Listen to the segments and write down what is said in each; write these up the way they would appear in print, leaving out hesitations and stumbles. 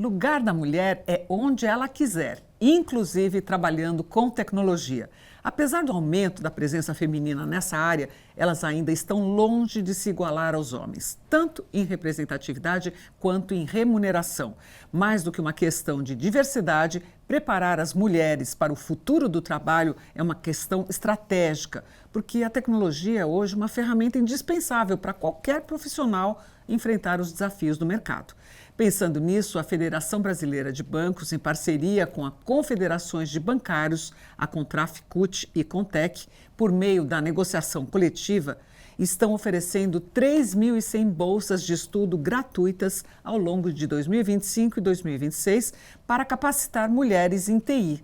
Lugar da mulher é onde ela quiser, inclusive trabalhando com tecnologia. Apesar do aumento da presença feminina nessa área, elas ainda estão longe de se igualar aos homens, tanto em representatividade quanto em remuneração. Mais do que uma questão de diversidade, preparar as mulheres para o futuro do trabalho é uma questão estratégica, porque a tecnologia é hoje uma ferramenta indispensável para qualquer profissional enfrentar os desafios do mercado. Pensando nisso, a Federação Brasileira de Bancos, em parceria com as confederações de bancários, a Contraf, CUT e Contec, por meio da negociação coletiva, estão oferecendo 3.100 bolsas de estudo gratuitas ao longo de 2025 e 2026 para capacitar mulheres em TI.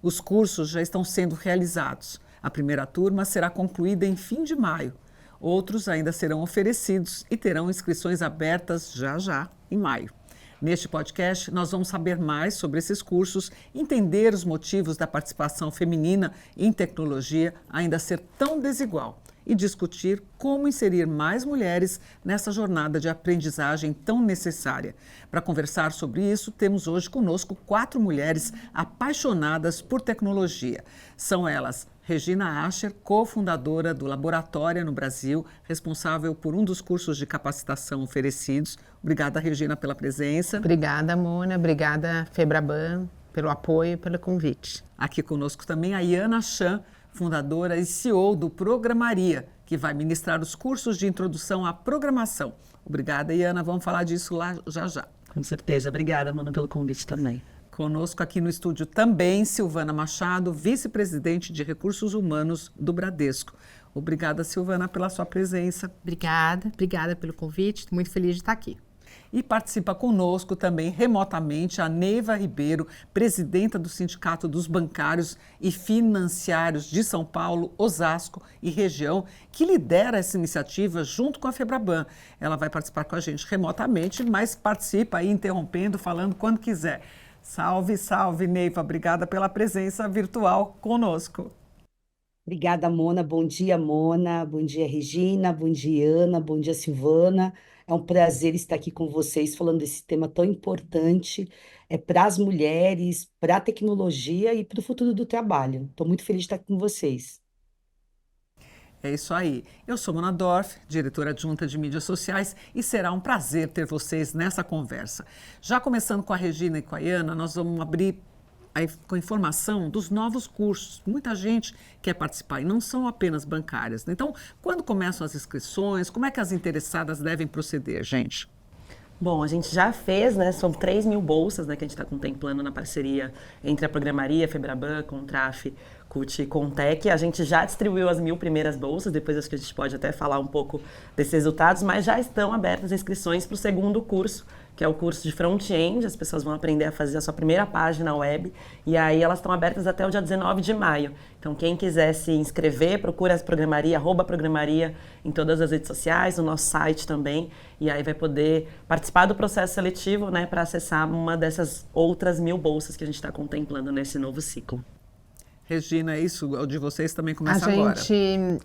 Os cursos já estão sendo realizados. A primeira turma será concluída em fim de maio. Outros ainda serão oferecidos e terão inscrições abertas já, em maio. Neste podcast, nós vamos saber mais sobre esses cursos, entender os motivos da participação feminina em tecnologia ainda ser tão desigual e discutir como inserir mais mulheres nessa jornada de aprendizagem tão necessária. Para conversar sobre isso, temos hoje conosco 4 mulheres apaixonadas por tecnologia. São elas Regina Ascher, cofundadora do Laboratória no Brasil, responsável por um dos cursos de capacitação oferecidos. Obrigada, Regina, pela presença. Obrigada, Mona. Obrigada, Febraban, pelo apoio e pelo convite. Aqui conosco também a Iana Chan, fundadora e CEO do Programaria, que vai ministrar os cursos de introdução à programação. Obrigada, Iana. Vamos falar disso lá já. Com certeza. Obrigada, Mona, pelo convite também. Conosco aqui no estúdio também Silvana Machado, vice-presidente de Recursos Humanos do Bradesco. Obrigada, Silvana, pela sua presença. Obrigada pelo convite. Estou muito feliz de estar aqui. E participa conosco também remotamente a Neiva Ribeiro, presidenta do Sindicato dos Bancários e Financiários de São Paulo, Osasco e região, que lidera essa iniciativa junto com a Febraban. Ela vai participar com a gente remotamente, mas participa aí interrompendo, falando quando quiser. Salve, salve, Neiva. Obrigada pela presença virtual conosco. Obrigada, Mona. Bom dia, Mona. Bom dia, Regina. Bom dia, Ana. Bom dia, Silvana. É um prazer estar aqui com vocês falando desse tema tão importante para as mulheres, para a tecnologia e para o futuro do trabalho. Estou muito feliz de estar aqui com vocês. É isso aí. Eu sou Mona Dorf, diretora adjunta de mídias sociais, e será um prazer ter vocês nessa conversa. Já começando com a Regina e com a Iana, nós vamos abrir com a informação dos novos cursos. Muita gente quer participar e não são apenas bancárias. Então, quando começam as inscrições, como é que as interessadas devem proceder, gente? Bom, a gente já fez, né? São 3.000 bolsas, né, que a gente está contemplando na parceria entre a Programaria, Febraban, Contraf, CUT e Contec. A gente já distribuiu as 1.000 primeiras bolsas, depois acho que a gente pode até falar um pouco desses resultados, mas já estão abertas as inscrições para o segundo curso, que é o curso de front-end. As pessoas vão aprender a fazer a sua primeira página web, e aí elas estão abertas até o dia 19 de maio. Então, quem quiser se inscrever, procura a Programaria, @Programaria em todas as redes sociais, no nosso site também, e aí vai poder participar do processo seletivo, né, para acessar uma dessas outras 1.000 bolsas que a gente está contemplando nesse novo ciclo. Regina, isso, o de vocês também começa agora.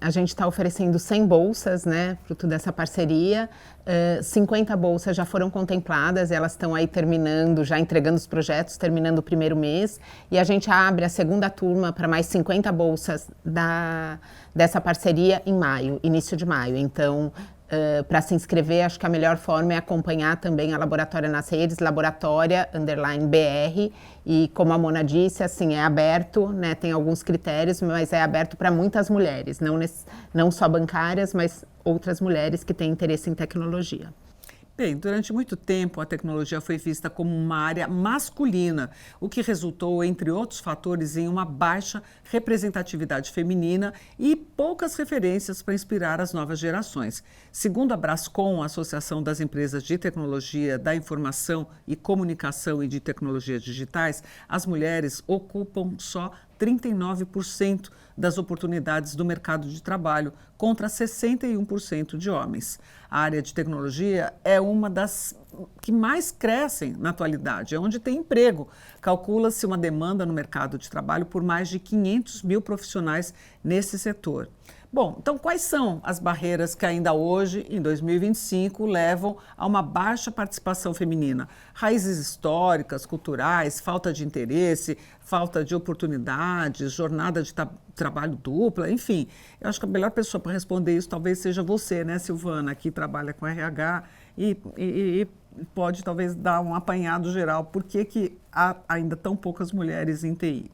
A gente está oferecendo 100 bolsas, né, fruto dessa parceria. 50 bolsas já foram contempladas, elas estão aí terminando, já entregando os projetos, terminando o primeiro mês. E a gente abre a segunda turma para mais 50 bolsas dessa parceria em maio, início de maio. Então, para se inscrever, acho que a melhor forma é acompanhar também a Laboratória nas redes, Laboratória_BR, e como a Mona disse, assim, é aberto, né, tem alguns critérios, mas é aberto para muitas mulheres, não só bancárias, mas outras mulheres que têm interesse em tecnologia. Bem, durante muito tempo a tecnologia foi vista como uma área masculina, o que resultou, entre outros fatores, em uma baixa representatividade feminina e poucas referências para inspirar as novas gerações. Segundo a Brascom, a Associação das Empresas de Tecnologia da Informação e Comunicação e de Tecnologias Digitais, as mulheres ocupam só 39% das oportunidades do mercado de trabalho, contra 61% de homens. A área de tecnologia é uma das que mais crescem na atualidade, é onde tem emprego. Calcula-se uma demanda no mercado de trabalho por mais de 500 mil profissionais nesse setor. Bom, então quais são as barreiras que ainda hoje, em 2025, levam a uma baixa participação feminina? Raízes históricas, culturais, falta de interesse, falta de oportunidades, jornada de trabalho dupla, enfim. Eu acho que a melhor pessoa para responder isso talvez seja você, né, Silvana, que trabalha com RH e pode talvez dar um apanhado geral. Por que há ainda tão poucas mulheres em TI?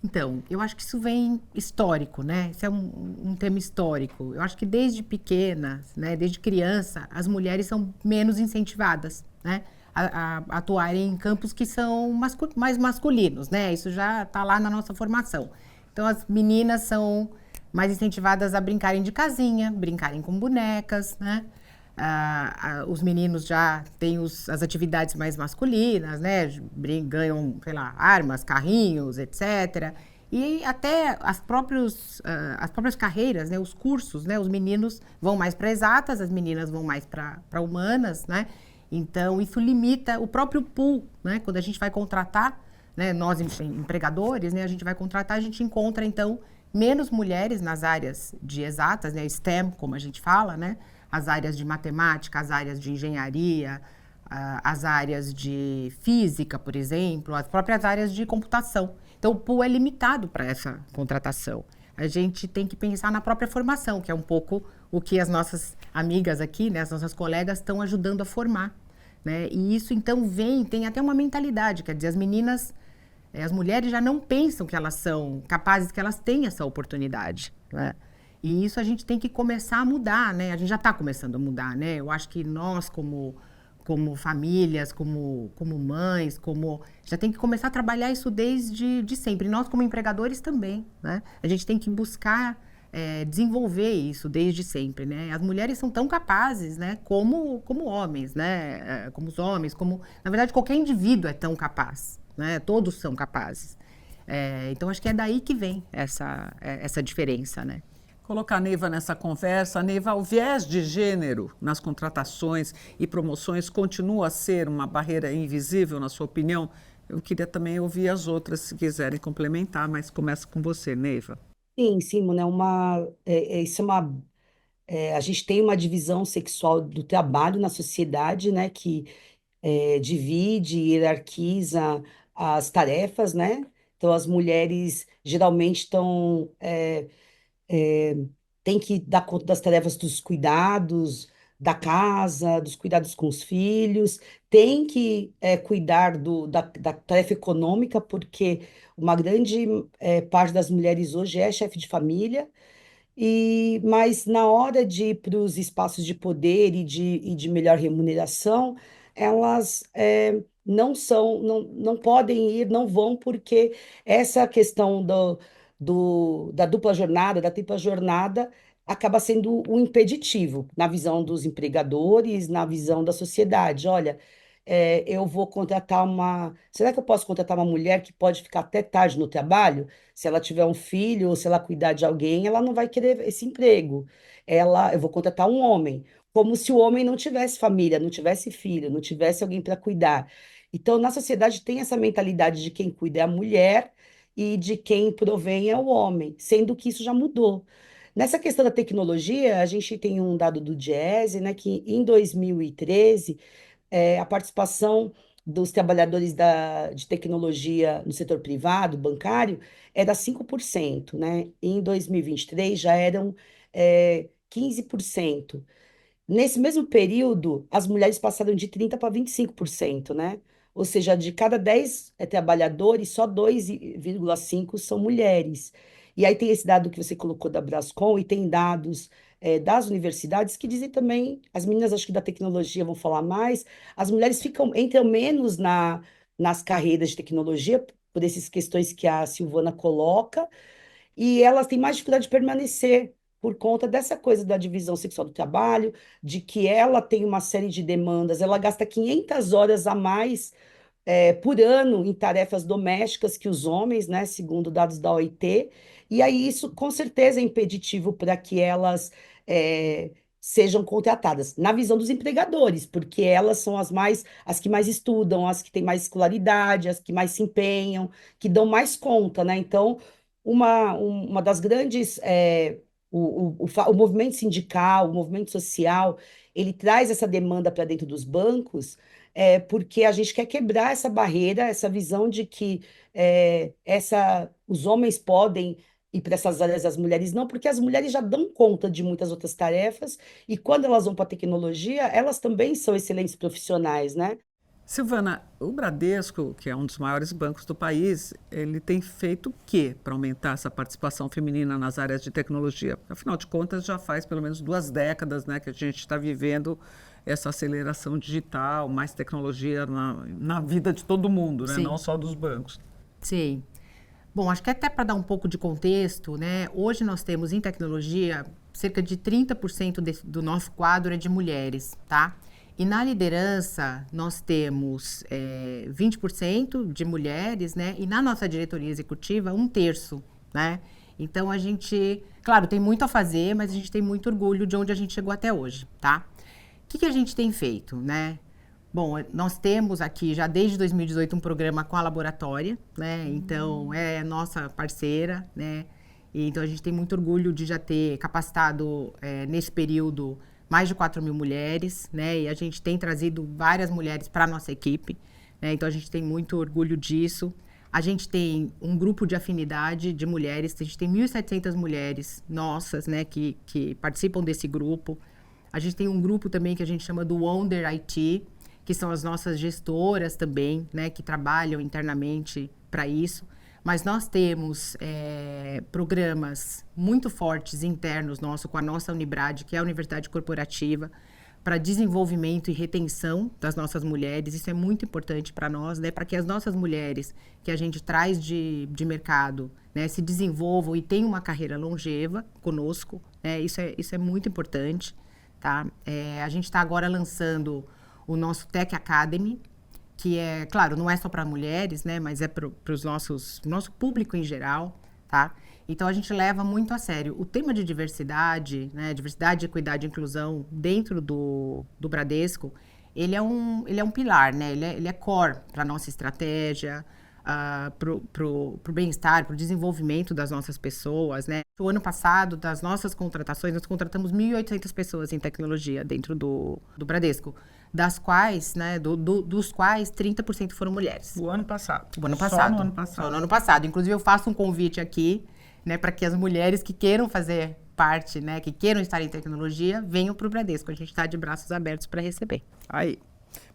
Então, eu acho que isso vem histórico, né? Isso é um tema histórico. Eu acho que desde pequenas, né, desde criança, as mulheres são menos incentivadas, né, a atuarem em campos que são mais masculinos, né? Isso já está lá na nossa formação. Então, as meninas são mais incentivadas a brincarem de casinha, brincarem com bonecas, né? Os meninos já têm as atividades mais masculinas, né? Ganham, sei lá, armas, carrinhos, etc. E até as próprias carreiras, né? Os cursos, né? Os meninos vão mais para exatas, as meninas vão mais para humanas, né? Então, isso limita o próprio pool, né? Quando a gente vai contratar, né? Nós, empregadores, né? A gente vai contratar, a gente encontra, então, menos mulheres nas áreas de exatas, né? STEM, como a gente fala, né? As áreas de matemática, as áreas de engenharia, as áreas de física, por exemplo, as próprias áreas de computação. Então, o pool é limitado para essa contratação. A gente tem que pensar na própria formação, que é um pouco o que as nossas amigas aqui, né, as nossas colegas estão ajudando a formar, né? E isso, então, tem até uma mentalidade, quer dizer, as mulheres já não pensam que elas são capazes, que elas têm essa oportunidade, né? E isso a gente tem que começar a mudar, né? A gente já está começando a mudar, né? Eu acho que nós, como famílias, como mães, já tem que começar a trabalhar isso desde sempre. Nós, como empregadores, também, né? A gente tem que buscar desenvolver isso desde sempre, né? As mulheres são tão capazes, né? Como homens, né? Como os homens, na verdade, qualquer indivíduo é tão capaz, né? Todos são capazes. Então, acho que é daí que vem essa diferença, né? Colocar a Neiva nessa conversa. Neiva, o viés de gênero nas contratações e promoções continua a ser uma barreira invisível, na sua opinião? Eu queria também ouvir as outras, se quiserem complementar, mas começa com você, Neiva. Sim, sim, né? Isso é a gente tem uma divisão sexual do trabalho na sociedade, né? Que divide, hierarquiza as tarefas, né? Então, as mulheres geralmente é, têm que dar conta das tarefas dos cuidados da casa, dos cuidados com os filhos, tem que cuidar da tarefa econômica, porque uma grande parte das mulheres hoje é chefe de família, mas na hora de ir para os espaços de poder e de melhor remuneração, elas não podem ir, não vão, porque essa questão da dupla jornada, da tripla jornada, acaba sendo um impeditivo na visão dos empregadores, na visão da sociedade. Olha, eu vou contratar uma. Será que eu posso contratar uma mulher que pode ficar até tarde no trabalho? Se ela tiver um filho ou se ela cuidar de alguém, ela não vai querer esse emprego. Eu vou contratar um homem, como se o homem não tivesse família, não tivesse filho, não tivesse alguém para cuidar. Então, na sociedade tem essa mentalidade de quem cuida é a mulher e de quem provém é o homem, sendo que isso já mudou. Nessa questão da tecnologia, a gente tem um dado do Diese, né, que em 2013 a participação dos trabalhadores de tecnologia no setor privado, bancário, era 5%, né? Em 2023 já eram 15%. Nesse mesmo período, as mulheres passaram de 30% para 25%, né? Ou seja, de cada 10 trabalhadores, só 2,5 são mulheres. E aí tem esse dado que você colocou da Brascom e tem dados das universidades que dizem também, as meninas acho que da tecnologia vão falar mais, as mulheres entram menos nas carreiras de tecnologia, por essas questões que a Silvana coloca, e elas têm mais dificuldade de permanecer por conta dessa coisa da divisão sexual do trabalho, de que ela tem uma série de demandas, ela gasta 500 horas a mais por ano em tarefas domésticas que os homens, né, segundo dados da OIT, e aí isso com certeza é impeditivo para que elas sejam contratadas, na visão dos empregadores, porque elas são as que mais estudam, as que têm mais escolaridade, as que mais se empenham, que dão mais conta, né? Então, uma das grandes o movimento sindical, o movimento social, ele traz essa demanda para dentro dos bancos, porque a gente quer quebrar essa barreira, essa visão de que os homens podem ir para essas áreas, as mulheres não, porque as mulheres já dão conta de muitas outras tarefas, e quando elas vão para a tecnologia, elas também são excelentes profissionais, né? Silvana, o Bradesco, que é um dos maiores bancos do país, ele tem feito o quê para aumentar essa participação feminina nas áreas de tecnologia? Afinal de contas, já faz pelo menos 2 décadas, né, que a gente está vivendo essa aceleração digital, mais tecnologia na vida de todo mundo, né, não só dos bancos. Sim. Bom, acho que até para dar um pouco de contexto, né, hoje nós temos em tecnologia cerca de 30% do nosso quadro é de mulheres, tá? E na liderança, nós temos 20% de mulheres, né? E na nossa diretoria executiva, 1/3, né? Então, a gente, claro, tem muito a fazer, mas a gente tem muito orgulho de onde a gente chegou até hoje, tá? O que a gente tem feito, né? Bom, nós temos aqui, já desde 2018, um programa com a Laboratória, né? Então, é nossa parceira, né? E, então, a gente tem muito orgulho de já ter capacitado, nesse período, mais de 4.000 mulheres, né? E a gente tem trazido várias mulheres para a nossa equipe, né? Então, a gente tem muito orgulho disso. A gente tem um grupo de afinidade de mulheres, a gente tem 1.700 mulheres nossas, né? Que participam desse grupo. A gente tem um grupo também que a gente chama do Wonder IT, que são as nossas gestoras também, né? Que trabalham internamente para isso. Mas nós temos programas muito fortes internos nossos com a nossa Unibrad, que é a Universidade Corporativa, para desenvolvimento e retenção das nossas mulheres. Isso é muito importante para nós, né? Para que as nossas mulheres que a gente traz de mercado, né, se desenvolvam e tenham uma carreira longeva conosco, né? Isso é muito importante, tá? A gente está agora lançando o nosso Tech Academy, que é, claro, não é só para mulheres, né, mas é para o nosso público em geral, tá? Então, a gente leva muito a sério. O tema de diversidade, né, diversidade, equidade e inclusão dentro do Bradesco, ele é um pilar, né, ele é core para a nossa estratégia, pro bem-estar, pro desenvolvimento das nossas pessoas, né? O ano passado, das nossas contratações, nós contratamos 1.800 pessoas em tecnologia dentro do Bradesco, das quais, né, dos quais 30% foram mulheres. O ano passado. O ano passado. Só no ano passado. Só no ano passado. Inclusive, eu faço um convite aqui, né, para que as mulheres que queiram fazer parte, né, que queiram estar em tecnologia, venham para o Bradesco. A gente está de braços abertos para receber. Aí.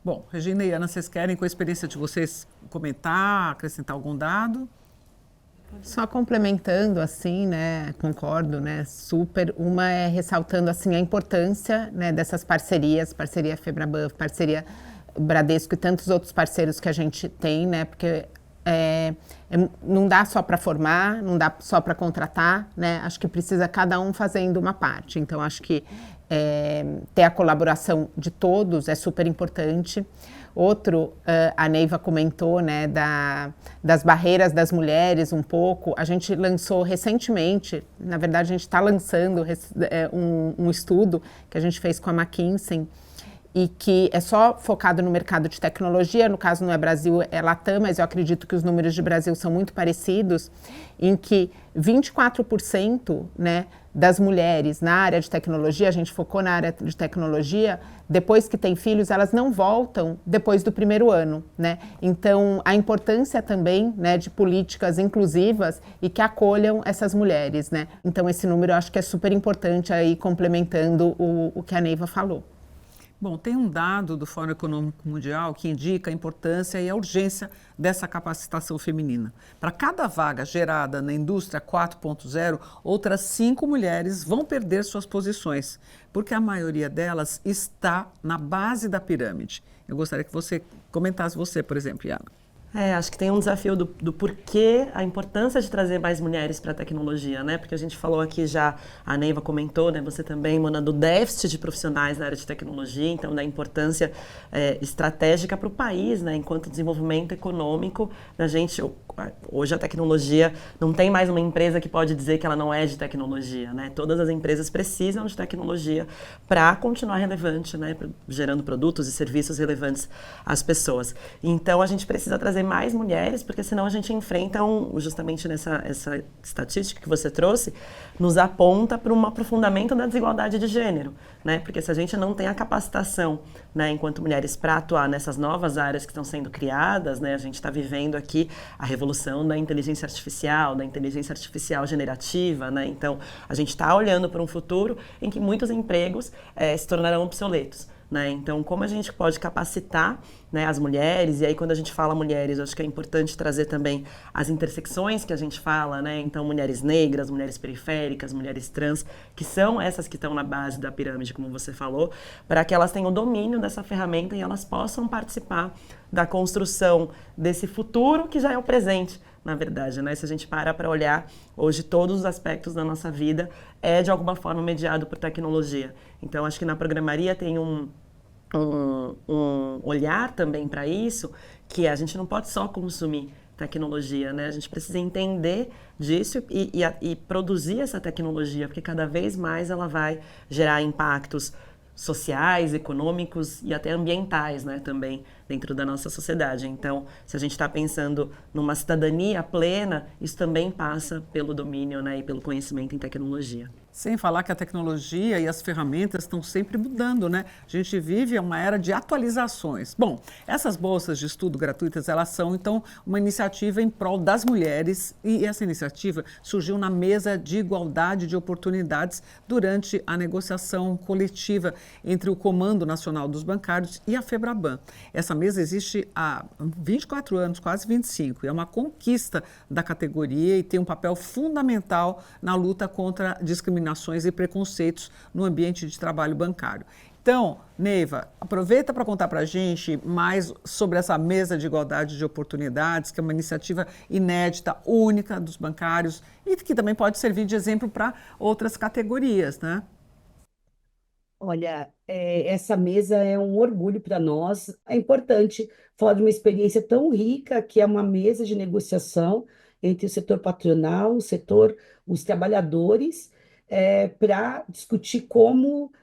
Bom, Regina e Ana, vocês querem, com a experiência de vocês, comentar, acrescentar algum dado? Só complementando, assim, né, concordo, né, super. Uma é ressaltando, assim, a importância, né, dessas parcerias, parceria Febraban, parceria Bradesco e tantos outros parceiros que a gente tem, né, porque não dá só para formar, não dá só para contratar, né, acho que precisa cada um fazendo uma parte. Então, acho que ter a colaboração de todos é super importante. Outro, a Neiva comentou, né, das barreiras das mulheres um pouco. A gente lançou recentemente, na verdade a gente está lançando um estudo que a gente fez com a McKinsey e que é só focado no mercado de tecnologia, no caso não é Brasil, é Latam, mas eu acredito que os números de Brasil são muito parecidos, em que 24%, né, das mulheres na área de tecnologia, a gente focou na área de tecnologia, depois que tem filhos, elas não voltam depois do primeiro ano, né? Então, a importância também, né, de políticas inclusivas e que acolham essas mulheres, né? Então, esse número eu acho que é super importante aí, complementando o que a Neiva falou. Bom, tem um dado do Fórum Econômico Mundial que indica a importância e a urgência dessa capacitação feminina. Para cada vaga gerada na indústria 4.0, outras 5 mulheres vão perder suas posições, porque a maioria delas está na base da pirâmide. Eu gostaria que você comentasse você, por exemplo, Iana. Acho que tem um desafio do porquê, a importância de trazer mais mulheres para a tecnologia, né? Porque a gente falou aqui já, a Neiva comentou, né? Você também, Mona, do déficit de profissionais na área de tecnologia, então da importância estratégica para o país, né? Enquanto desenvolvimento econômico, a gente, hoje a tecnologia, não tem mais uma empresa que pode dizer que ela não é de tecnologia, né? Todas as empresas precisam de tecnologia para continuar relevante, né? Gerando produtos e serviços relevantes às pessoas. Então, a gente precisa trazer mais mulheres, porque senão a gente enfrenta, justamente essa estatística que você trouxe, nos aponta para um aprofundamento da desigualdade de gênero, né? Porque se a gente não tem a capacitação, né, enquanto mulheres, para atuar nessas novas áreas que estão sendo criadas, né? A gente está vivendo aqui a revolução da inteligência artificial generativa, né? Então, a gente está olhando para um futuro em que muitos empregos se tornarão obsoletos, né? Então, como a gente pode capacitar, né, as mulheres, e aí quando a gente fala mulheres, eu acho que é importante trazer também as intersecções que a gente fala, né? Então, mulheres negras, mulheres periféricas, mulheres trans, que são essas que estão na base da pirâmide, como você falou, para que elas tenham domínio dessa ferramenta e elas possam participar da construção desse futuro que já é o presente, na verdade, né? Se a gente para olhar, hoje todos os aspectos da nossa vida é de alguma forma mediado por tecnologia. Então, acho que na programaria tem um olhar também para isso, que a gente não pode só consumir tecnologia, né? A gente precisa entender disso e produzir essa tecnologia, porque cada vez mais ela vai gerar impactos sociais, econômicos e até ambientais, né, também dentro da nossa sociedade. Então, se a gente está pensando numa cidadania plena, isso também passa pelo domínio, né, e pelo conhecimento em tecnologia. Sem falar que a tecnologia e as ferramentas estão sempre mudando, né? A gente vive uma era de atualizações. Bom, essas bolsas de estudo gratuitas, elas são, então, uma iniciativa em prol das mulheres e essa iniciativa surgiu na mesa de igualdade de oportunidades durante a negociação coletiva entre o Comando Nacional dos Bancários e a FEBRABAN. Essa mesa existe há 24 anos, quase 25, e é uma conquista da categoria e tem um papel fundamental na luta contra a discriminações e preconceitos no ambiente de trabalho bancário. Então, Neiva, aproveita para contar para a gente mais sobre essa mesa de igualdade de oportunidades, que é uma iniciativa inédita, única dos bancários e que também pode servir de exemplo para outras categorias, né? Olha, essa mesa é um orgulho para nós. É importante falar de uma experiência tão rica que é uma mesa de negociação entre o setor patronal, os trabalhadores, para discutir como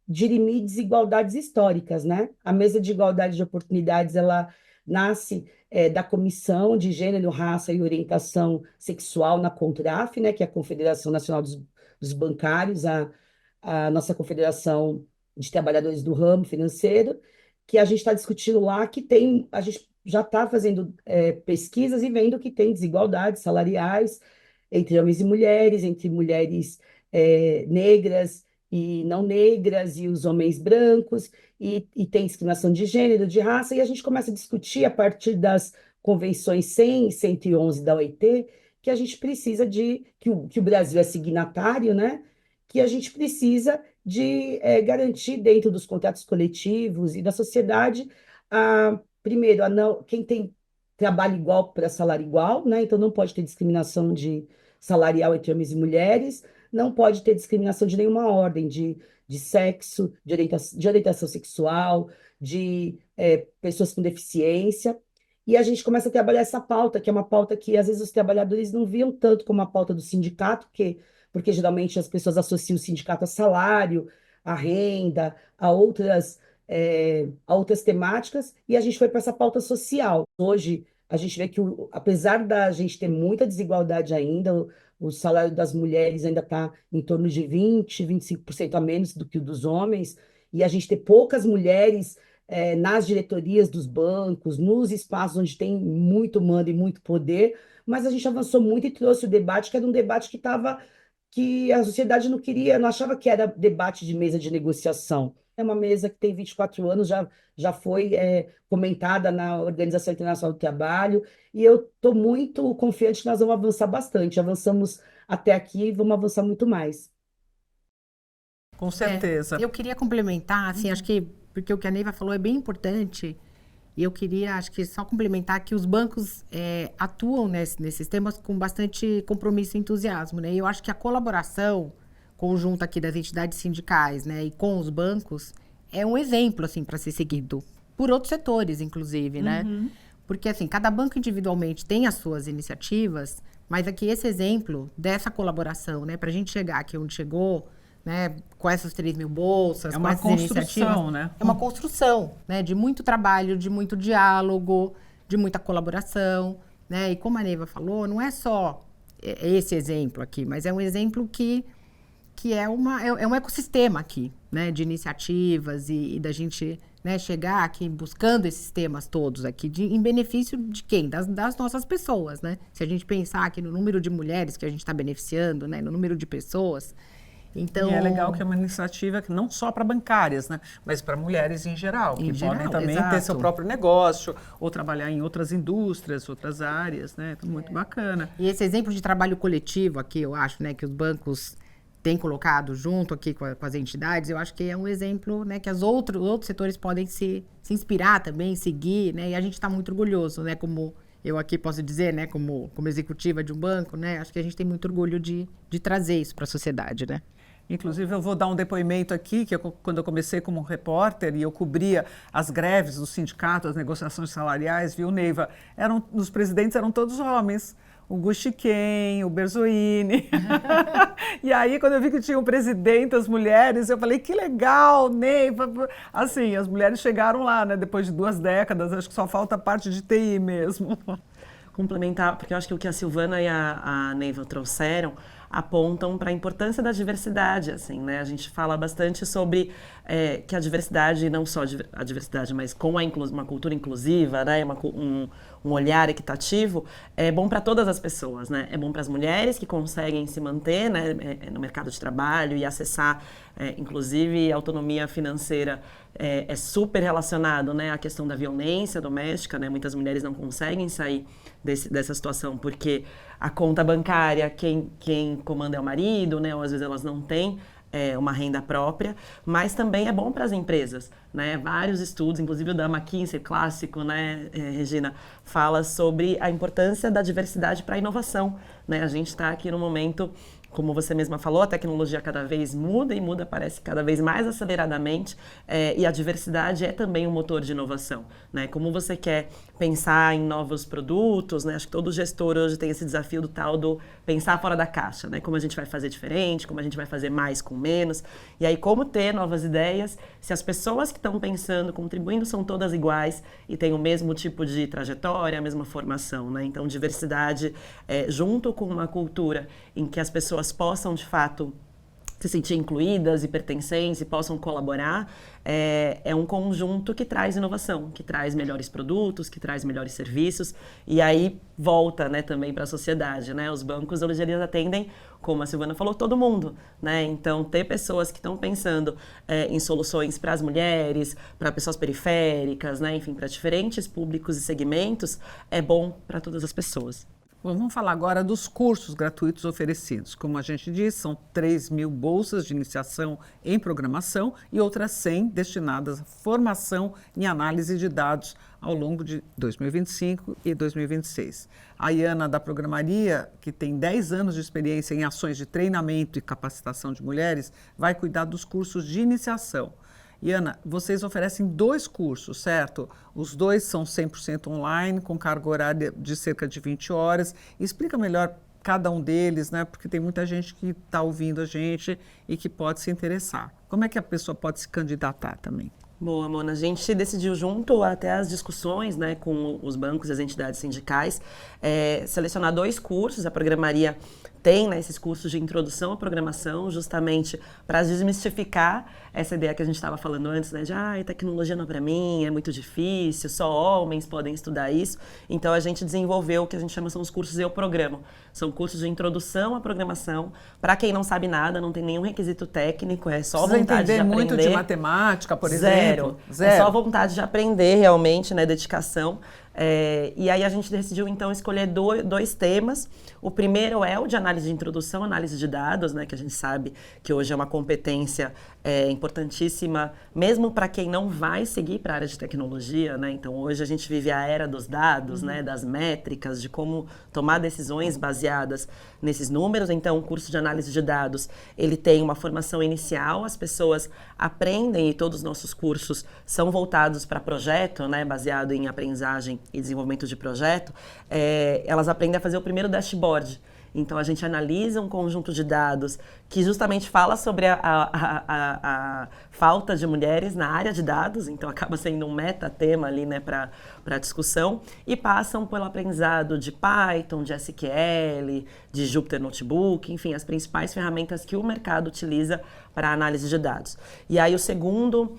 dirimir desigualdades históricas, né? A mesa de igualdade de oportunidades, ela nasce da Comissão de Gênero, Raça e Orientação Sexual na CONTRAF, né? Que é a Confederação Nacional dos Bancários, a nossa Confederação de Trabalhadores do Ramo Financeiro, que a gente está discutindo lá a gente já está fazendo pesquisas e vendo que tem desigualdades salariais entre homens e mulheres, entre mulheres negras e não negras e os homens brancos, e tem discriminação de gênero, de raça, e a gente começa a discutir a partir das convenções 100 e 111 da OIT, que a gente precisa que o Brasil é signatário, né? Que a gente precisa de garantir dentro dos contratos coletivos e da sociedade, primeiro, quem tem trabalho igual para salário igual, né? Então não pode ter discriminação salarial entre homens e mulheres, não pode ter discriminação de nenhuma ordem, de sexo, de orientação sexual, de pessoas com deficiência. E a gente começa a trabalhar essa pauta, que é uma pauta que às vezes os trabalhadores não viam tanto como a pauta do sindicato, porque geralmente as pessoas associam o sindicato a salário, a renda, a outras temáticas, e a gente foi para essa pauta social. Hoje, a gente vê que, apesar da gente ter muita desigualdade ainda, o salário das mulheres ainda está em torno de 25% a menos do que o dos homens, e a gente ter poucas mulheres nas diretorias dos bancos, nos espaços onde tem muito mando e muito poder, mas a gente avançou muito e trouxe o debate, que era um debate que a sociedade não queria, não achava que era debate de mesa de negociação. É uma mesa que tem 24 anos, já foi comentada na Organização Internacional do Trabalho, e eu estou muito confiante que nós vamos avançar bastante. Avançamos até aqui e vamos avançar muito mais. Com certeza. Eu queria complementar, assim, acho que, porque o que a Neiva falou é bem importante, e eu queria, acho que só complementar que os bancos atuam nesses temas com bastante compromisso e entusiasmo, né? E eu acho que a colaboração conjunta aqui das entidades sindicais, né, e com os bancos, é um exemplo, assim, para ser seguido por outros setores, inclusive, né? Porque, assim, cada banco individualmente tem as suas iniciativas, mas aqui esse exemplo dessa colaboração, né, para a gente chegar aqui onde chegou, né, com essas 3 mil bolsas, É uma com essas iniciativas, construção, né? é uma construção, né, de muito trabalho, de muito diálogo, de muita colaboração, né, e como a Neiva falou, não é só esse exemplo aqui, mas é um exemplo que é um ecossistema aqui, né, de iniciativas e da gente, né, chegar aqui buscando esses temas todos aqui, em benefício de quem? Das nossas pessoas, né? Se a gente pensar aqui no número de mulheres que a gente está beneficiando, né, no número de pessoas. Então, E é legal que é uma iniciativa que não só para bancárias, né, mas para mulheres em geral, que podem também ter seu próprio negócio ou trabalhar em outras indústrias, outras áreas, né? Então, muito bacana. E esse exemplo de trabalho coletivo aqui, eu acho, né, que os bancos têm colocado junto aqui com as entidades, eu acho que é um exemplo, né, que os outros setores podem se inspirar também, seguir, né, e a gente está muito orgulhoso, né, como eu aqui posso dizer, né, como executiva de um banco, né, acho que a gente tem muito orgulho de trazer isso para a sociedade, né. Inclusive, eu vou dar um depoimento aqui, que quando eu comecei como repórter e eu cobria as greves do sindicato, as negociações salariais, viu, Neiva? Os presidentes eram todos homens. O Guxiquem, o Berzoini. E aí, quando eu vi que tinha um presidente, as mulheres, eu falei, que legal, Neiva. Assim, as mulheres chegaram lá, né? Depois de 2 décadas, acho que só falta a parte de TI mesmo. Complementar, porque eu acho que o que a Silvana e a Neiva trouxeram apontam para a importância da diversidade, assim, né? A gente fala bastante sobre que a diversidade, não só a diversidade, mas com uma cultura inclusiva, né? Um olhar equitativo, é bom para todas as pessoas, né? É bom para as mulheres que conseguem se manter, né, no mercado de trabalho e acessar, inclusive, autonomia financeira. É super relacionado, né, à questão da violência doméstica, né? Muitas mulheres não conseguem sair dessa situação porque a conta bancária, quem comanda é o marido, né? Ou às vezes elas não têm uma renda própria, mas também é bom para as empresas, né? Vários estudos, inclusive o da McKinsey, clássico, né, Regina, fala sobre a importância da diversidade para a inovação, né? A gente está aqui no momento, como você mesma falou, a tecnologia cada vez muda e muda, parece cada vez mais aceleradamente, e a diversidade é também um motor de inovação, né? Como você quer pensar em novos produtos, né? Acho que todo gestor hoje tem esse desafio do tal do pensar fora da caixa, né? Como a gente vai fazer diferente, como a gente vai fazer mais com menos, e aí como ter novas ideias se as pessoas que estão pensando, contribuindo, são todas iguais e têm o mesmo tipo de trajetória, a mesma formação, né? Então, diversidade junto com uma cultura em que as pessoas possam, de fato, se sentir incluídas e pertencentes e possam colaborar, é um conjunto que traz inovação, que traz melhores produtos, que traz melhores serviços, e aí volta, né, também para a sociedade, né? Os bancos, eles atendem, como a Silvana falou, todo mundo, né? Então, ter pessoas que estão pensando em soluções para as mulheres, para pessoas periféricas, né? Enfim, para diferentes públicos e segmentos, é bom para todas as pessoas. Bom, vamos falar agora dos cursos gratuitos oferecidos. Como a gente disse, são 3 mil bolsas de iniciação em programação e outras 100 destinadas à formação em análise de dados ao longo de 2025 e 2026. A Iana da Programaria, que tem 10 anos de experiência em ações de treinamento e capacitação de mulheres, vai cuidar dos cursos de iniciação. Iana, vocês oferecem 2 cursos, certo? Os 2 são 100% online, com carga horária de cerca de 20 horas. Explica melhor cada um deles, né? Porque tem muita gente que está ouvindo a gente e que pode se interessar. Como é que a pessoa pode se candidatar também? Boa, Mona. A gente decidiu junto até as discussões, né, com os bancos e as entidades sindicais, selecionar 2 cursos. A Programaria tem, né, esses cursos de introdução à programação, justamente para desmistificar essa ideia que a gente estava falando antes, né, de tecnologia não é para mim, é muito difícil, só homens podem estudar isso. Então a gente desenvolveu o que a gente chama, são os cursos Eu Programo. São cursos de introdução à programação, para quem não sabe nada, não tem nenhum requisito técnico, é só vontade de aprender. Precisa entender muito de matemática, por exemplo? Zero. É só vontade de aprender realmente, né, dedicação. E aí a gente decidiu então escolher 2 temas. O primeiro é o de análise de introdução, análise de dados, né, que a gente sabe que hoje é uma competência importantíssima, mesmo para quem não vai seguir para a área de tecnologia, né? Então hoje a gente vive a era dos dados, né, das métricas, de como tomar decisões baseadas nesses números. Então o curso de análise de dados, ele tem uma formação inicial, as pessoas aprendem, e todos os nossos cursos são voltados para projeto, né, baseado em aprendizagem e desenvolvimento de projeto, elas aprendem a fazer o primeiro dashboard. Então, a gente analisa um conjunto de dados que justamente fala sobre a falta de mulheres na área de dados, então acaba sendo um meta-tema ali, né, para discussão, e passam pelo aprendizado de Python, de SQL, de Jupyter Notebook, enfim, as principais ferramentas que o mercado utiliza para análise de dados. E aí, o segundo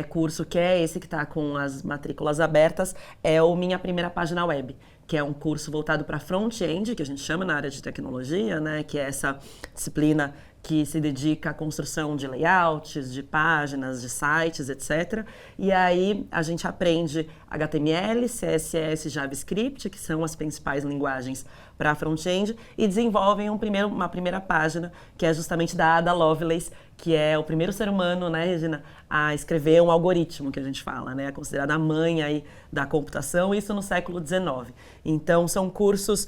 curso, que é esse que está com as matrículas abertas, é o Minha Primeira Página Web, que é um curso voltado para front-end, que a gente chama na área de tecnologia, né, que é essa disciplina que se dedica à construção de layouts, de páginas, de sites, etc. E aí a gente aprende HTML, CSS, JavaScript, que são as principais linguagens para front-end, e desenvolvem uma primeira página, que é justamente da Ada Lovelace, que é o primeiro ser humano, né, Regina, a escrever um algoritmo, que a gente fala, né, considerada a mãe aí da computação, isso no século XIX. Então, são cursos,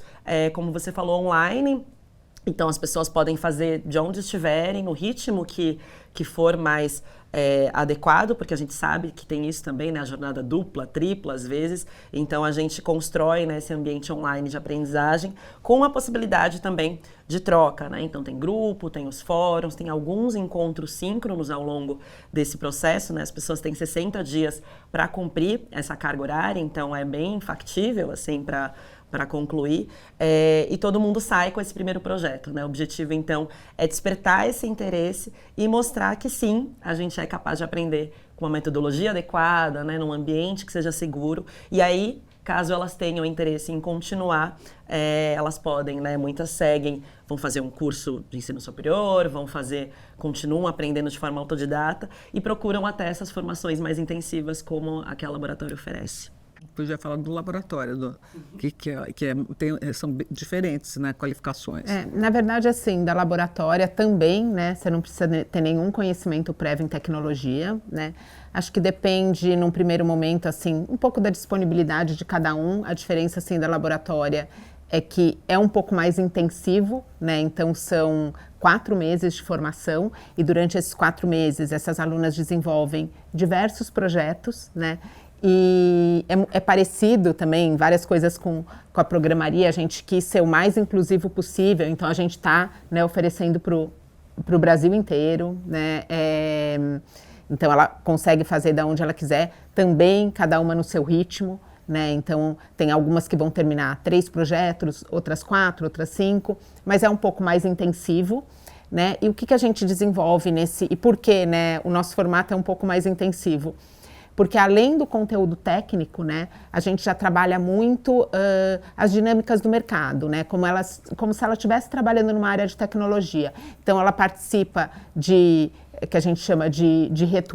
como você falou, online. Então, as pessoas podem fazer de onde estiverem, no ritmo que for mais adequado, porque a gente sabe que tem isso também, né? A jornada dupla, tripla, às vezes. Então, a gente constrói, né, esse ambiente online de aprendizagem com a possibilidade também de troca, né? Então, tem grupo, tem os fóruns, tem alguns encontros síncronos ao longo desse processo, né? As pessoas têm 60 dias para cumprir essa carga horária, então é bem factível, assim, para concluir, e todo mundo sai com esse primeiro projeto, né? O objetivo, então, é despertar esse interesse e mostrar que, sim, a gente é capaz de aprender com uma metodologia adequada, né? Num ambiente que seja seguro. E aí, caso elas tenham interesse em continuar, elas podem, né? Muitas seguem, vão fazer um curso de ensino superior, continuam aprendendo de forma autodidata e procuram até essas formações mais intensivas como a que a Laboratório oferece. Podia falar do laboratório, são diferentes, né, qualificações. Na verdade, assim, da laboratória também, né, você não precisa ter nenhum conhecimento prévio em tecnologia, né. Acho que depende, num primeiro momento, assim, um pouco da disponibilidade de cada um. A diferença, assim, da laboratória é que é um pouco mais intensivo, né, então são 4 meses de formação e durante esses 4 meses essas alunas desenvolvem diversos projetos, né. E é parecido também, várias coisas com a programaria. A gente quis ser o mais inclusivo possível, então a gente está, né, oferecendo para o Brasil inteiro, né, então ela consegue fazer da onde ela quiser, também cada uma no seu ritmo, né, então tem algumas que vão terminar 3 projetos, outras 4, outras 5, mas é um pouco mais intensivo, né, e o que a gente desenvolve e por que, né, o nosso formato é um pouco mais intensivo? Porque além do conteúdo técnico, né, a gente já trabalha muito as dinâmicas do mercado, né, como se ela estivesse trabalhando numa área de tecnologia. Então, ela participa que a gente chama de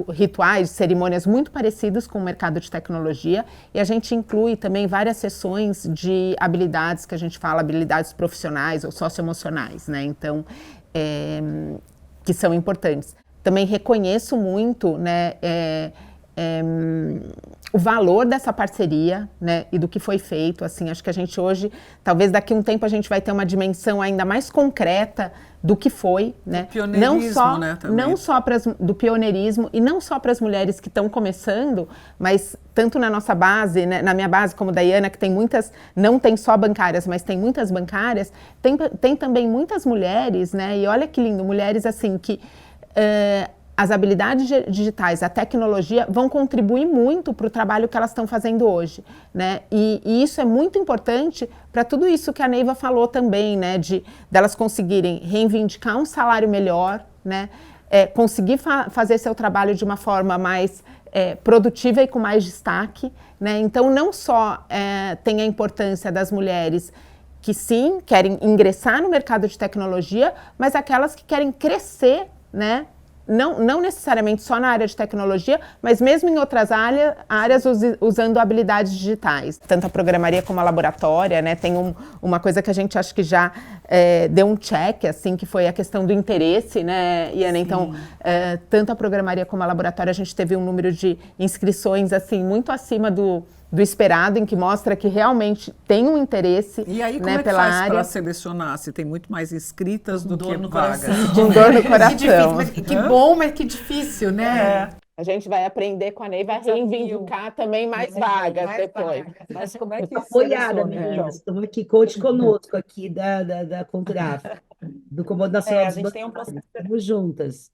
rituais, de cerimônias muito parecidos com o mercado de tecnologia, e a gente inclui também várias sessões de habilidades, que a gente fala habilidades profissionais ou socioemocionais, né, então, que são importantes. Também reconheço muito, né, o valor dessa parceria, né, e do que foi feito. Assim, acho que a gente hoje, talvez daqui a um tempo a gente vai ter uma dimensão ainda mais concreta do que foi, né? Não só do pioneirismo e não só para as mulheres que estão começando, mas tanto na nossa base, né, na minha base como da Iana, que tem muitas, não tem só bancárias, mas tem muitas bancárias, tem também muitas mulheres, né? E olha que lindo, mulheres assim que as habilidades digitais, a tecnologia vão contribuir muito para o trabalho que elas estão fazendo hoje, né? E isso é muito importante para tudo isso que a Neiva falou também, né? Delas conseguirem reivindicar um salário melhor, né? Conseguir fazer seu trabalho de uma forma mais produtiva e com mais destaque, né? Então, não só tem a importância das mulheres que sim, querem ingressar no mercado de tecnologia, mas aquelas que querem crescer, né? Não necessariamente só na área de tecnologia, mas mesmo em outras áreas usando habilidades digitais. Tanto a programaria como a laboratória, né, tem uma coisa que a gente acha que já deu um check, assim, que foi a questão do interesse, né, Iana? Então, tanto a programaria como a laboratória, a gente teve um número de inscrições, assim, muito acima do esperado, em que mostra que realmente tem um interesse, e aí, como né, é que pela faz área. Para selecionar? Se tem muito mais inscritas do que vagas. Com dor no coração. Que bom, mas que difícil, né? A gente vai aprender com a Ney, vai reivindicar também mais vagas depois. Mas como é que Apoiada, seleciona, meninas. então? Estamos aqui, conte conosco aqui da Contraf, do Comando Nacional A dos gente tem um Bancários. processo. Estamos juntas.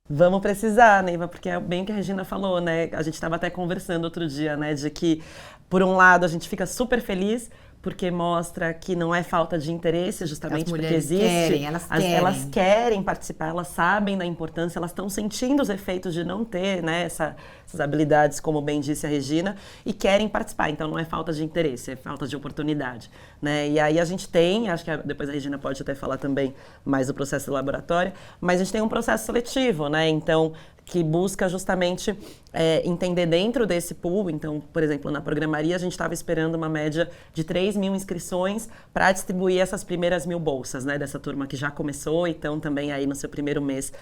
Vamos precisar, Neiva, porque é bem o que a Regina falou, né? A gente estava até conversando outro dia, né? De que, por um lado, a gente fica super feliz porque mostra que não é falta de interesse, justamente As porque mulheres existe. querem, elas querem. Elas querem participar, elas sabem da importância, elas estão sentindo os efeitos de não ter, né, essas habilidades, como bem disse a Regina, e querem participar. Então não é falta de interesse, é falta de oportunidade, né? E aí a gente tem, acho que depois a Regina pode até falar também mais do processo do laboratório, mas a gente tem um processo seletivo, né? Então, que busca justamente entender dentro desse pool. Então, por exemplo, na programaria a gente estava esperando uma média de 3.000 inscrições para distribuir essas primeiras 1.000 bolsas, né, dessa turma que já começou, então também aí no seu primeiro mês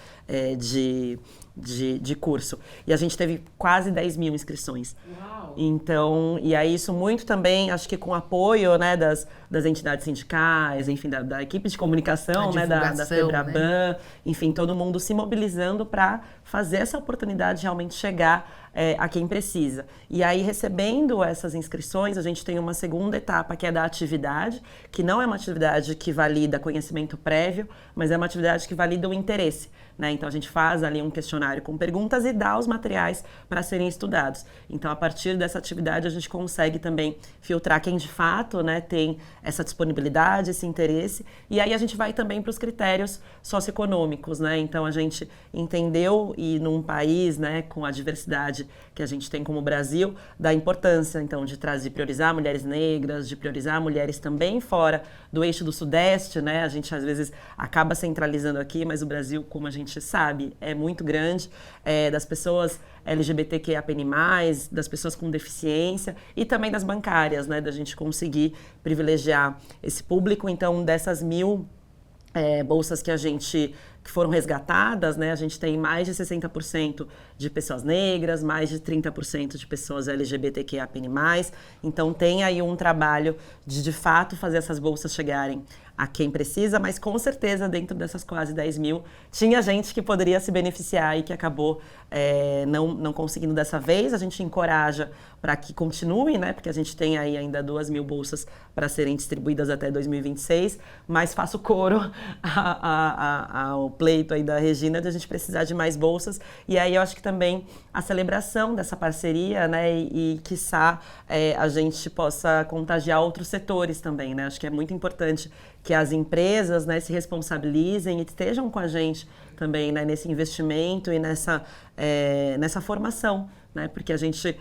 de curso. E a gente teve quase 10.000 inscrições. Uau. Então, e aí isso muito também, acho que com apoio, né, das entidades sindicais, enfim, da equipe de comunicação, né, da Febraban, né? Enfim, todo mundo se mobilizando para fazer essa oportunidade realmente chegar a quem precisa. E aí, recebendo essas inscrições, a gente tem uma segunda etapa, que é da atividade, que não é uma atividade que valida conhecimento prévio, mas é uma atividade que valida o interesse, né? Então, a gente faz ali um questionário com perguntas e dá os materiais para serem estudados. Então, a partir dessa atividade, a gente consegue também filtrar quem de fato, né, tem essa disponibilidade, esse interesse. E aí, a gente vai também para os critérios socioeconômicos, né? Então, a gente entendeu, e num país, né, com a diversidade que a gente tem como Brasil, da importância, então, de priorizar mulheres negras, de priorizar mulheres também fora do eixo do Sudeste, né? A gente, às vezes, acaba centralizando aqui, mas o Brasil, como a gente sabe, é muito grande, das pessoas LGBTQIAPN+, das pessoas com deficiência e também das bancárias, né? Da gente conseguir privilegiar esse público. Então, dessas 1.000 bolsas que foram resgatadas, né? A gente tem mais de 60% de pessoas negras, mais de 30% de pessoas LGBTQIAPN+. Então, tem aí um trabalho de fato, fazer essas bolsas chegarem a quem precisa, mas com certeza, dentro dessas quase 10.000, tinha gente que poderia se beneficiar e que acabou não conseguindo dessa vez. A gente encoraja para que continue, né? Porque a gente tem aí ainda 2.000 bolsas para serem distribuídas até 2026, mas faço coro ao pleito aí da Regina de a gente precisar de mais bolsas. E aí eu acho que também a celebração dessa parceria, né, e quiçá a gente possa contagiar outros setores também, né? Acho que é muito importante que as empresas, né, se responsabilizem e estejam com a gente também, né, nesse investimento e nessa formação, né? Porque a gente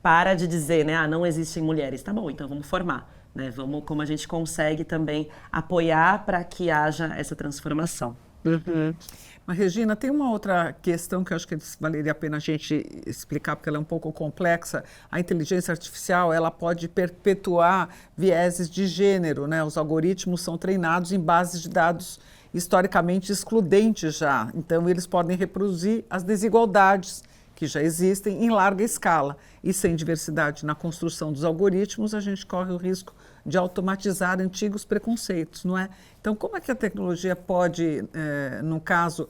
para de dizer, né, não existem mulheres. Tá bom, então vamos formar, né? Vamos, como a gente consegue também apoiar para que haja essa transformação. Uhum. Mas, Regina, tem uma outra questão que eu acho que valeria a pena a gente explicar, porque ela é um pouco complexa. A inteligência artificial, ela pode perpetuar vieses de gênero, né? Os algoritmos são treinados em bases de dados historicamente excludentes já. Então, eles podem reproduzir as desigualdades que já existem em larga escala. E sem diversidade na construção dos algoritmos, a gente corre o risco de automatizar antigos preconceitos, não é? Então, como é que a tecnologia pode, no caso,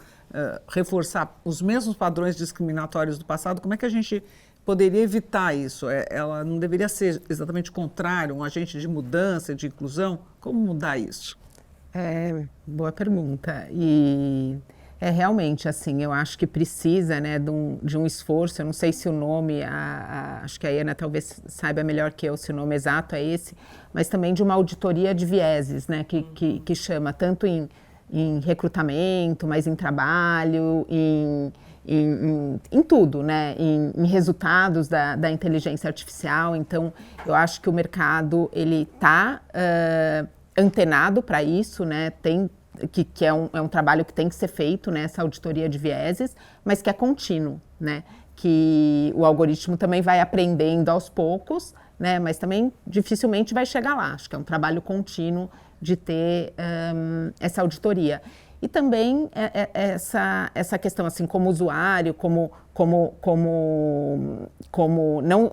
reforçar os mesmos padrões discriminatórios do passado? Como é que a gente poderia evitar isso? Ela não deveria ser exatamente o contrário, um agente de mudança, de inclusão? Como mudar isso? Boa pergunta. E realmente, assim, eu acho que precisa, né, de um esforço. Eu não sei se o nome, acho que a Ana talvez saiba melhor que eu se o nome exato é esse, mas também de uma auditoria de vieses, né, que chama tanto em recrutamento, mas em trabalho, em tudo, né, em resultados da inteligência artificial. Então, eu acho que o mercado, ele está antenado para isso, né, que é um trabalho que tem que ser feito, né, essa auditoria de vieses, mas que é contínuo, né, que o algoritmo também vai aprendendo aos poucos, né, mas também dificilmente vai chegar lá. Acho que é um trabalho contínuo de ter essa auditoria. e também essa questão, assim, como usuário,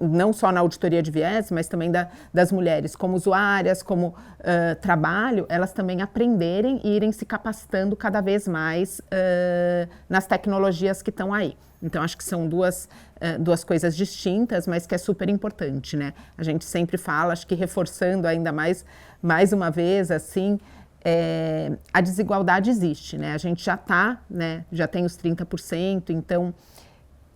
não só na auditoria de viés, mas também das mulheres como usuárias, como trabalho, elas também aprenderem e irem se capacitando cada vez mais nas tecnologias que estão aí. Então, acho que são duas coisas distintas, mas que é super importante, né? A gente sempre fala, acho que reforçando ainda mais uma vez, assim, a desigualdade existe, né? A gente já está, né? Já tem os 30%, então,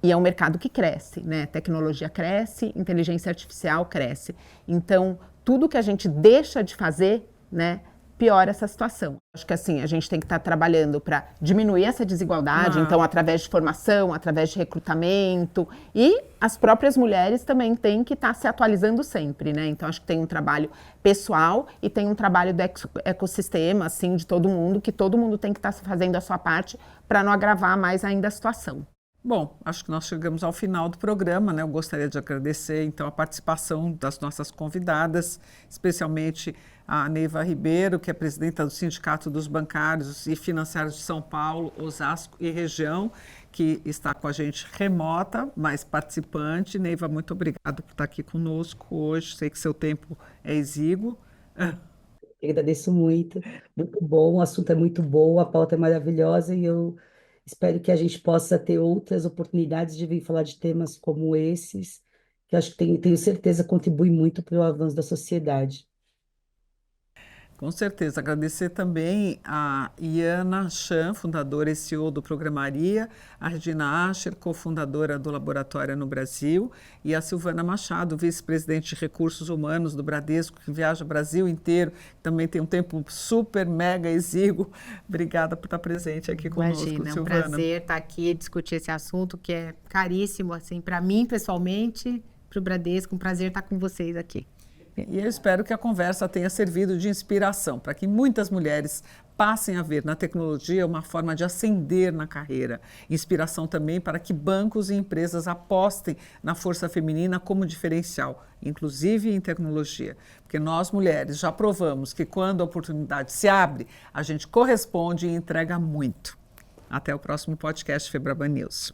e é um mercado que cresce, né? Tecnologia cresce, inteligência artificial cresce. Então, tudo que a gente deixa de fazer, né, piora essa situação. Acho que assim, a gente tem que estar trabalhando para diminuir essa desigualdade, então através de formação, através de recrutamento, e as próprias mulheres também têm que estar se atualizando sempre, né? Então acho que tem um trabalho pessoal e tem um trabalho do ecossistema, assim, de todo mundo, que todo mundo tem que estar fazendo a sua parte para não agravar mais ainda a situação. Bom, acho que nós chegamos ao final do programa, né? Eu gostaria de agradecer, então, a participação das nossas convidadas, especialmente a Neiva Ribeiro, que é presidenta do Sindicato dos Bancários e Financiários de São Paulo, Osasco e região, que está com a gente remota, mas participante. Neiva, muito obrigada por estar aqui conosco hoje. Sei que seu tempo é exíguo. Eu agradeço muito bom, o assunto é muito bom, a pauta é maravilhosa e eu espero que a gente possa ter outras oportunidades de vir falar de temas como esses, que eu acho que tenho certeza contribui muito para o avanço da sociedade. Com certeza. Agradecer também a Iana Chan, fundadora e CEO do Programaria, a Regina Ascher, cofundadora do Laboratório no Brasil, e a Silvana Machado, vice-presidente de Recursos Humanos do Bradesco, que viaja o Brasil inteiro, também tem um tempo super, mega exíguo. Obrigada por estar presente aqui conosco, Imagina, Silvana. É um prazer estar aqui e discutir esse assunto que é caríssimo, assim, para mim pessoalmente, para o Bradesco, um prazer estar com vocês aqui. E eu espero que a conversa tenha servido de inspiração para que muitas mulheres passem a ver na tecnologia uma forma de ascender na carreira. Inspiração também para que bancos e empresas apostem na força feminina como diferencial, inclusive em tecnologia. Porque nós, mulheres, já provamos que quando a oportunidade se abre, a gente corresponde e entrega muito. Até o próximo podcast Febraban News.